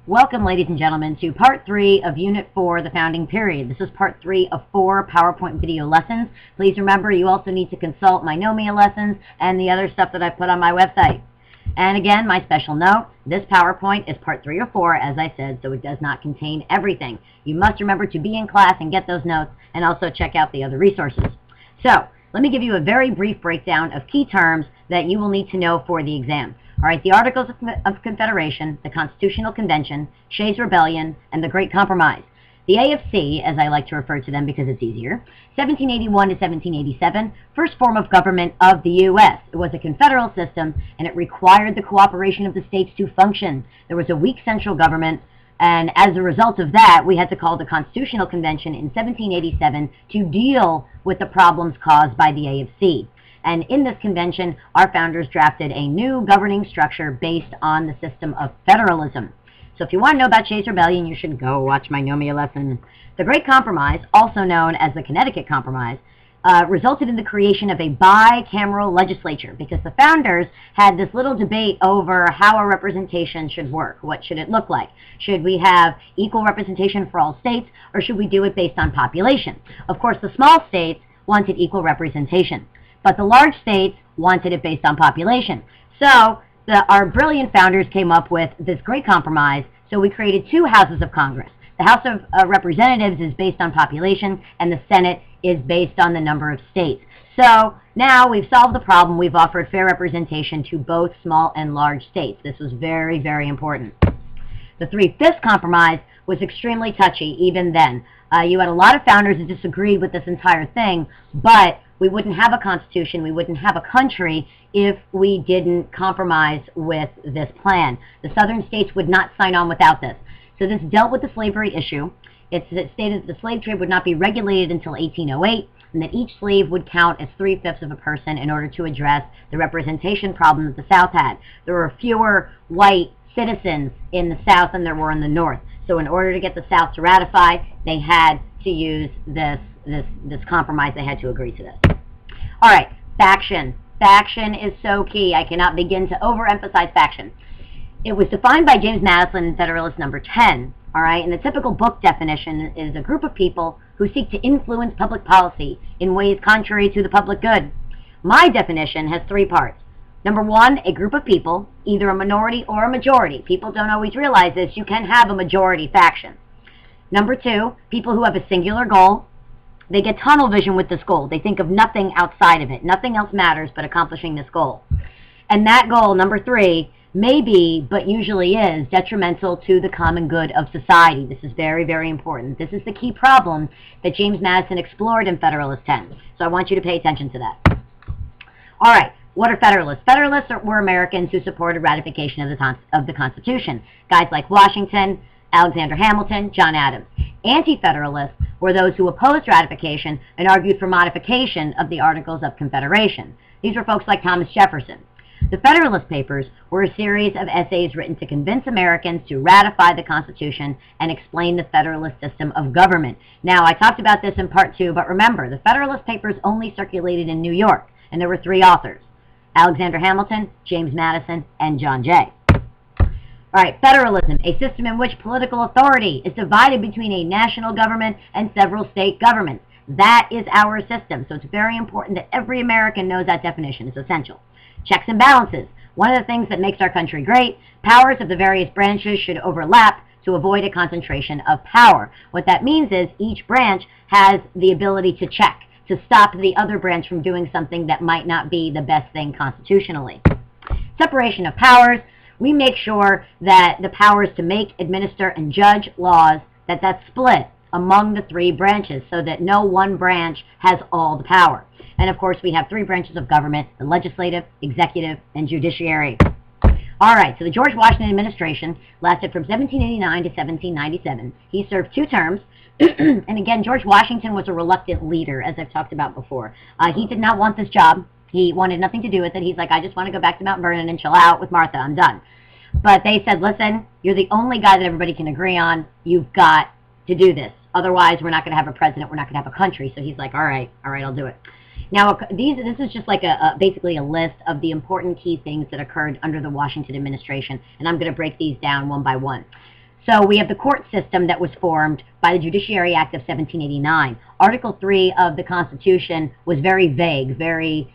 Welcome, ladies and gentlemen, to Part 3 of Unit 4, the Founding Period. This is Part 3 of 4 PowerPoint video lessons. Please remember, you also need to consult my Nomia lessons and the other stuff that I put on my website. And again, my special note, this PowerPoint is Part 3 or 4, as I said, so it does not contain everything. You must remember to be in class and get those notes, and also check out the other resources. So, let me give you a very brief breakdown of key terms that you will need to know for the exam. All right, the Articles of Confederation, the Constitutional Convention, Shays' Rebellion, and the Great Compromise. The AFC, as I like to refer to them because it's easier, 1781 to 1787, first form of government of the U.S. It was a confederal system, and it required the cooperation of the states to function. There was a weak central government, and as a result of that, we had to call the Constitutional Convention in 1787 to deal with the problems caused by the AFC. And in this convention, our founders drafted a new governing structure based on the system of federalism. So if you want to know about Shays' Rebellion, you should go watch my Nomia lesson. The Great Compromise, also known as the Connecticut Compromise, resulted in the creation of a bicameral legislature because the founders had this little debate over how our representation should work. What should it look like? Should we have equal representation for all states, or should we do it based on population? Of course, the small states wanted equal representation, but the large states wanted it based on population. So our brilliant founders came up with this great compromise, so we created two houses of Congress. The House of Representatives is based on population, and the Senate is based on the number of states. So now we've solved the problem. We've offered fair representation to both small and large states. This was very, very important. The Three-Fifths Compromise was extremely touchy even then. You had a lot of founders who disagreed with this entire thing, but we wouldn't have a constitution, we wouldn't have a country if we didn't compromise with this plan. The southern states would not sign on without this. So this dealt with the slavery issue. It stated that the slave trade would not be regulated until 1808, and that each slave would count as 3/5 of a person in order to address the representation problem that the South had. There were fewer white citizens in the South than there were in the North. So in order to get the South to ratify, they had to use this compromise. They had to agree to this. All right, faction. Faction is so key. I cannot begin to overemphasize faction. It was defined by James Madison in Federalist number 10. All right, and the typical book definition is a group of people who seek to influence public policy in ways contrary to the public good. My definition has three parts. Number one, a group of people, either a minority or a majority. People don't always realize this. You can have a majority faction. Number two, people who have a singular goal. They get tunnel vision with this goal. They think of nothing outside of it. Nothing else matters but accomplishing this goal. And that goal, number three, may be, but usually is, detrimental to the common good of society. This is very, very important. This is the key problem that James Madison explored in Federalist 10. So I want you to pay attention to that. All right. What are Federalists? Federalists were Americans who supported ratification of the Constitution. Guys like Washington, Alexander Hamilton, John Adams. Anti-Federalists were those who opposed ratification and argued for modification of the Articles of Confederation. These were folks like Thomas Jefferson. The Federalist Papers were a series of essays written to convince Americans to ratify the Constitution and explain the Federalist system of government. Now, I talked about this in Part 2, but remember, the Federalist Papers only circulated in New York, and there were three authors: Alexander Hamilton, James Madison, and John Jay. All right, federalism, a system in which political authority is divided between a national government and several state governments. That is our system, so it's very important that every American knows that definition. It's essential. Checks and balances. One of the things that makes our country great, powers of the various branches should overlap to avoid a concentration of power. What that means is each branch has the ability to check, to stop the other branch from doing something that might not be the best thing constitutionally. Separation of powers. We make sure that the powers to make, administer, and judge laws, that's split among the three branches so that no one branch has all the power. And of course, we have three branches of government: the legislative, executive, and judiciary. All right, so the George Washington administration lasted from 1789 to 1797. He served 2 terms. And again, George Washington was a reluctant leader, as I've talked about before. He did not want this job. He wanted nothing to do with it. He's like, I just want to go back to Mount Vernon and chill out with Martha. I'm done. But they said, listen, you're the only guy that everybody can agree on. You've got to do this. Otherwise, we're not going to have a president. We're not going to have a country. So he's like, all right, I'll do it. Now, this is just like basically a list of the important key things that occurred under the Washington administration, and I'm going to break these down one by one. So we have the court system that was formed by the Judiciary Act of 1789. Article 3 of the Constitution was very vague, very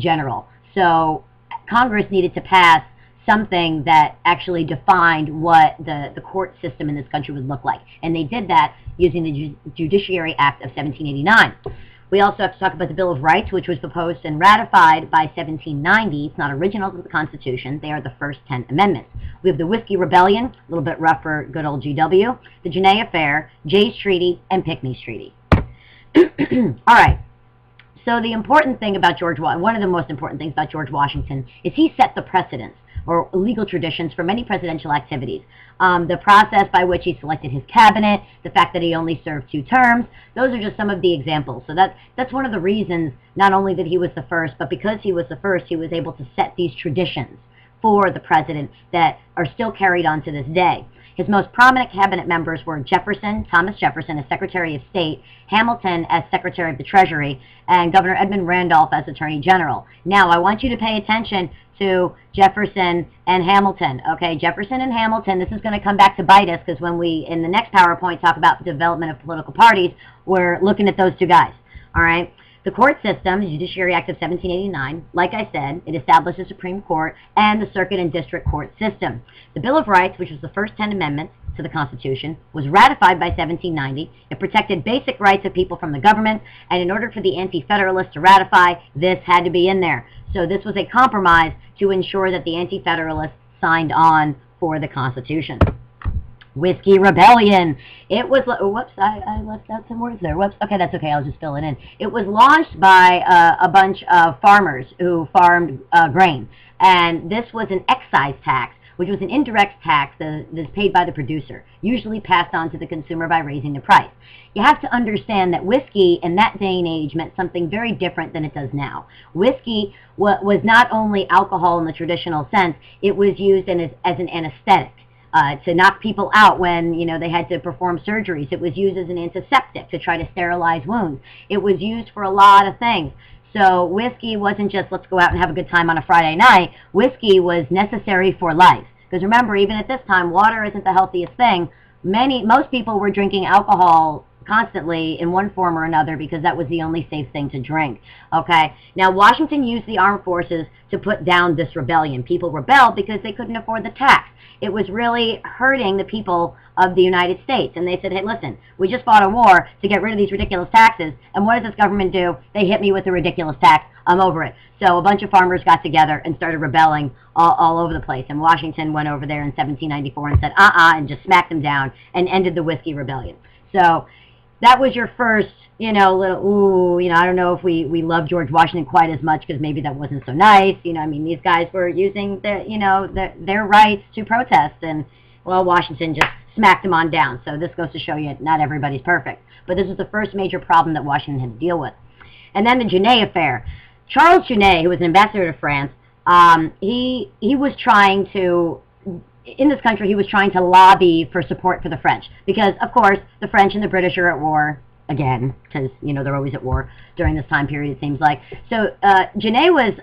general. So Congress needed to pass something that actually defined what the court system in this country would look like. And they did that using the Judiciary Act of 1789. We also have to talk about the Bill of Rights, which was proposed and ratified by 1790. It's not original to the Constitution. They are the first 10 amendments. We have the Whiskey Rebellion, a little bit rough for good old GW, the Genet Affair, Jay's Treaty, and Pinckney's Treaty. All right. So the important thing about one of the most important things about George Washington is he set the precedents or legal traditions for many presidential activities. The process by which he selected his cabinet, the fact that he only served 2 terms, those are just some of the examples. So that's one of the reasons, not only that he was the first, but because he was the first, he was able to set these traditions for the president that are still carried on to this day. His most prominent cabinet members were Thomas Jefferson as Secretary of State, Hamilton as Secretary of the Treasury, and Governor Edmund Randolph as Attorney General. Now, I want you to pay attention to Jefferson and Hamilton. Okay, Jefferson and Hamilton, this is going to come back to bite us because when we, in the next PowerPoint, talk about the development of political parties, we're looking at those 2 guys. All right. The court system, the Judiciary Act of 1789, like I said, it established the Supreme Court and the circuit and district court system. The Bill of Rights, which was the first 10 amendments to the Constitution, was ratified by 1790. It protected basic rights of people from the government, and in order for the Anti-Federalists to ratify, this had to be in there. So this was a compromise to ensure that the Anti-Federalists signed on for the Constitution. Whiskey Rebellion. It was, whoops, I left out some words there. Whoops, okay, that's okay, I'll just fill it in. It was launched by a bunch of farmers who farmed grain, and this was an excise tax, which was an indirect tax that's paid by the producer, usually passed on to the consumer by raising the price. You have to understand that whiskey in that day and age meant something very different than it does now. Whiskey was not only alcohol in the traditional sense, it was used as an anesthetic. To knock people out when, they had to perform surgeries. It was used as an antiseptic to try to sterilize wounds. It was used for a lot of things. So whiskey wasn't just let's go out and have a good time on a Friday night. Whiskey was necessary for life. Because remember, even at this time, water isn't the healthiest thing. Most people were drinking alcohol constantly in one form or another because that was the only safe thing to drink. Okay. Now, Washington used the armed forces to put down this rebellion. People rebelled because they couldn't afford the tax. It was really hurting the people of the United States. And they said, hey, listen, we just fought a war to get rid of these ridiculous taxes. And what does this government do? They hit me with a ridiculous tax. I'm over it. So a bunch of farmers got together and started rebelling all over the place. And Washington went over there in 1794 and said, and just smacked them down and ended the Whiskey Rebellion. So that was your first, I don't know if we love George Washington quite as much because maybe that wasn't so nice. These guys were using their rights to protest, and, well, Washington just smacked them on down. So this goes to show you not everybody's perfect. But this was the first major problem that Washington had to deal with. And then the Genet Affair. Charles Genet, who was an ambassador to France, he was trying to, in this country, he was trying to lobby for support for the French. Because, of course, the French and the British are at war again, because, they're always at war during this time period, it seems like. So Genet was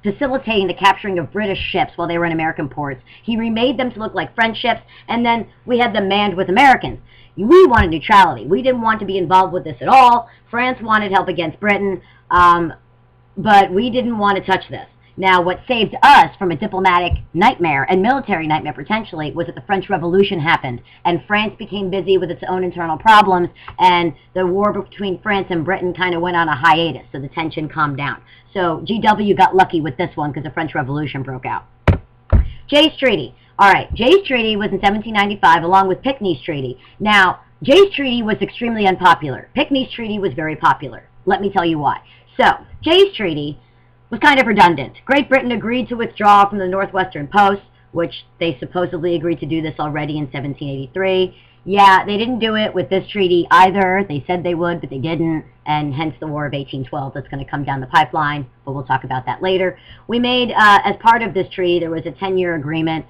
facilitating the capturing of British ships while they were in American ports. He remade them to look like French ships, and then we had them manned with Americans. We wanted neutrality. We didn't want to be involved with this at all. France wanted help against Britain, but we didn't want to touch this. Now, what saved us from a diplomatic nightmare and military nightmare potentially was that the French Revolution happened, and France became busy with its own internal problems, and the war between France and Britain kind of went on a hiatus, so the tension calmed down. So GW got lucky with this one because the French Revolution broke out. Jay's Treaty. All right, Jay's Treaty was in 1795 along with Pinckney's Treaty. Now, Jay's Treaty was extremely unpopular. Pinckney's Treaty was very popular. Let me tell you why. So, Jay's Treaty was kind of redundant. Great Britain agreed to withdraw from the Northwestern Post, which they supposedly agreed to do this already in 1783. Yeah, they didn't do it with this treaty either. They said they would, but they didn't, and hence the War of 1812 that's going to come down the pipeline, but we'll talk about that later. We made, as part of this treaty, there was a 10-year agreement,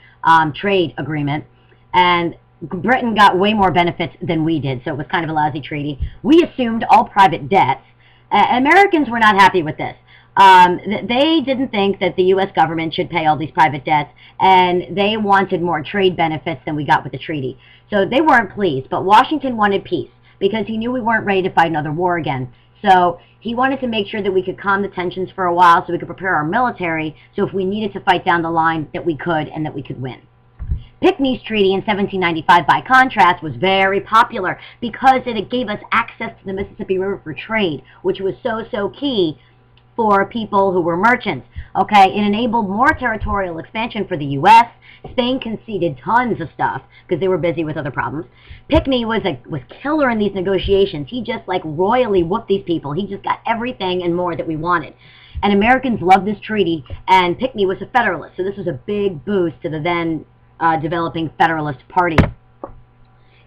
trade agreement, and Britain got way more benefits than we did, so it was kind of a lousy treaty. We assumed all private debts. Americans were not happy with this. They didn't think that the U.S. government should pay all these private debts, and they wanted more trade benefits than we got with the treaty. So they weren't pleased, but Washington wanted peace because he knew we weren't ready to fight another war again. So he wanted to make sure that we could calm the tensions for a while so we could prepare our military, so if we needed to fight down the line that we could and that we could win. Pinckney's Treaty in 1795, by contrast, was very popular because it gave us access to the Mississippi River for trade, which was so key for people who were merchants. Okay, it enabled more territorial expansion for the U.S. Spain conceded tons of stuff because they were busy with other problems. Pinckney was killer in these negotiations. He just like royally whooped these people. He just got everything and more that we wanted. And Americans loved this treaty, and Pinckney was a Federalist, so this was a big boost to the then developing Federalist Party.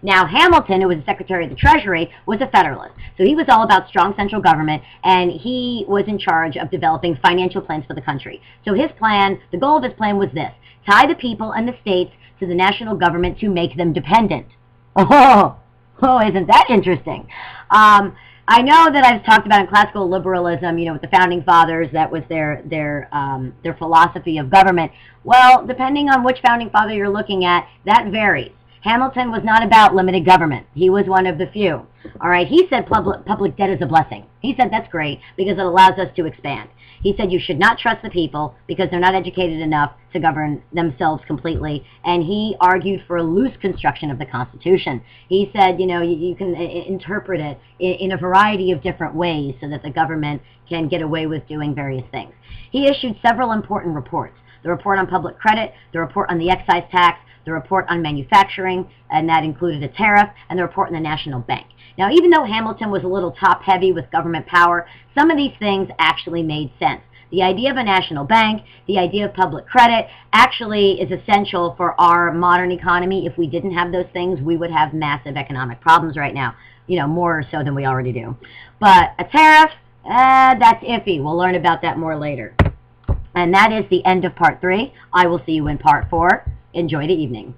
Now, Hamilton, who was the Secretary of the Treasury, was a Federalist. So he was all about strong central government, and he was in charge of developing financial plans for the country. So his plan, the goal of his plan was this: tie the people and the states to the national government to make them dependent. Oh, isn't that interesting? I know that I've talked about in classical liberalism, with the founding fathers, that was their philosophy of government. Well, depending on which founding father you're looking at, that varies. Hamilton was not about limited government. He was one of the few. All right, he said public debt is a blessing. He said that's great because it allows us to expand. He said you should not trust the people because they're not educated enough to govern themselves completely. And he argued for a loose construction of the Constitution. He said, you can interpret it in a variety of different ways so that the government can get away with doing various things. He issued several important reports: the report on public credit, the report on the excise tax, the report on manufacturing, and that included a tariff, and the report on the National Bank. Now, even though Hamilton was a little top-heavy with government power, some of these things actually made sense. The idea of a national bank, the idea of public credit, actually is essential for our modern economy. If we didn't have those things, we would have massive economic problems right now, more so than we already do. But a tariff, that's iffy. We'll learn about that more later. And that is the end of Part 3. I will see you in Part 4. Enjoy the evening.